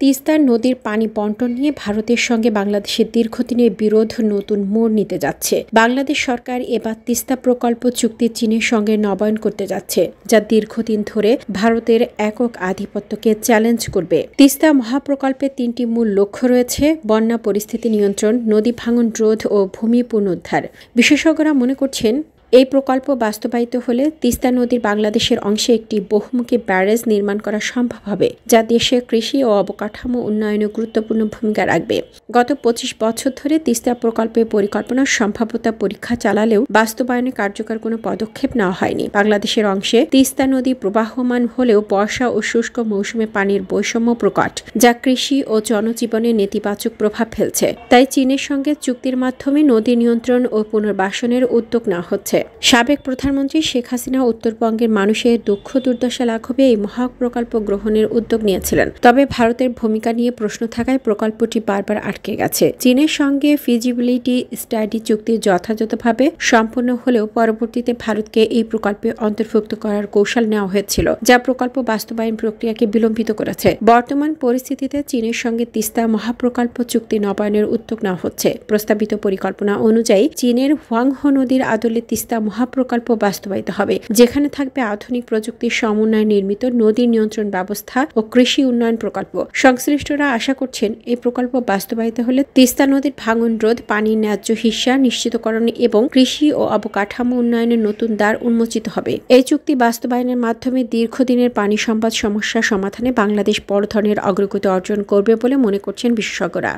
তিস্তা নদীর পানি বণ্টন নিয়ে ভারতের সঙ্গে বাংলাদেশের দীর্ঘদিনের বিরোধ নতুন মোড় নিতে যাচ্ছে। বাংলাদেশ সরকার এবার তিস্তা প্রকল্প চুক্তি চীনের সঙ্গে নবায়ন করতে যাচ্ছে, যা দীর্ঘদিন ধরে ভারতের একক আধিপত্যকে চ্যালেঞ্জ করবে। তিস্তা মহাপ্রকল্পের 3টি মূল লক্ষ্য রয়েছে: বন্যা পরিস্থিতি নিয়ন্ত্রণ, নদী ভাঙন রোধ ও ভূমি পুনরুদ্ধার। বিশেষজ্ঞরা মনে করছেন, এই প্রকল্প বাস্তবায়িত হলে তিস্তা নদীর বাংলাদেশের অংশে একটি বহুমুখী ব্যারেজ নির্মাণ করা সম্ভব হবে, যা দেশের কৃষি ও অবকাঠামো উন্নয়নে গুরুত্বপূর্ণ ভূমিকা রাখবে। গত 25 বছর ধরে তিস্তা প্রকল্পের পরিকল্পনার সম্ভাব্যতা পরীক্ষা চালালেও বাস্তবায়নে কার্যকর কোনো পদক্ষেপ নেওয়া হয়নি। বাংলাদেশের অংশে তিস্তা নদী প্রবাহমান হলেও বর্ষা ও শুষ্ক মৌসুমে পানির বৈষম্য প্রকট, যা কৃষি ও জনজীবনে নেতিবাচক প্রভাব ফেলছে। তাই চীনের সঙ্গে চুক্তির মাধ্যমে নদী নিয়ন্ত্রণ ও পুনর্বাসনের উদ্যোগ নেওয়া হচ্ছে। সাবেক প্রধানমন্ত্রী শেখ হাসিনা উত্তরবঙ্গের মানুষের দুঃখ দুর্দশা লাঘবে এই মহাপ্রকল্প গ্রহণের উদ্যোগ নিয়েছিলেন। তবে ভারতের ভূমিকা নিয়ে প্রশ্ন থাকায় প্রকল্পটি বারবার আটকে গেছে। চীনের সঙ্গে ফিজিবিলিটি স্টাডি চুক্তি যথাযথভাবে সম্পন্ন হলেও পরবর্তীতে ভারতকে এই প্রকল্পে অন্তর্ভুক্ত করার কৌশল নেওয়া হয়েছিল, যা প্রকল্প বাস্তবায়ন প্রক্রিয়াকে বিলম্বিত করেছে। বর্তমান পরিস্থিতিতে চীনের সঙ্গে তিস্তা মহাপ্রকল্প চুক্তি নবায়নের উদ্যোগ নেওয়া হচ্ছে। প্রস্তাবিত পরিকল্পনা অনুযায়ী চীনের হুয়াংহো নদীর আদলে তিস্তা মহাপ্রকল্প বাস্তবায়িত হবে, যেখানে থাকবে আধুনিক প্রযুক্তির সমন্বয়ে নির্মিত নদী নিয়ন্ত্রণ ব্যবস্থা ও কৃষি উন্নয়ন প্রকল্প। সংশ্লিষ্টরা আশা করছেন, এই প্রকল্প বাস্তবায়িত হলে তিস্তা নদীর ভাঙন রোধ, পানির ন্যায্য হিস্যা নিশ্চিতকরণ এবং কৃষি ও অবকাঠামো উন্নয়নের নতুন দ্বার উন্মোচিত হবে। এই চুক্তি বাস্তবায়নের মাধ্যমে দীর্ঘদিনের পানি সম্পদ সমস্যা সমাধানে বাংলাদেশ বড় ধরনের অগ্রগতি অর্জন করবে বলে মনে করছেন বিশেষজ্ঞরা।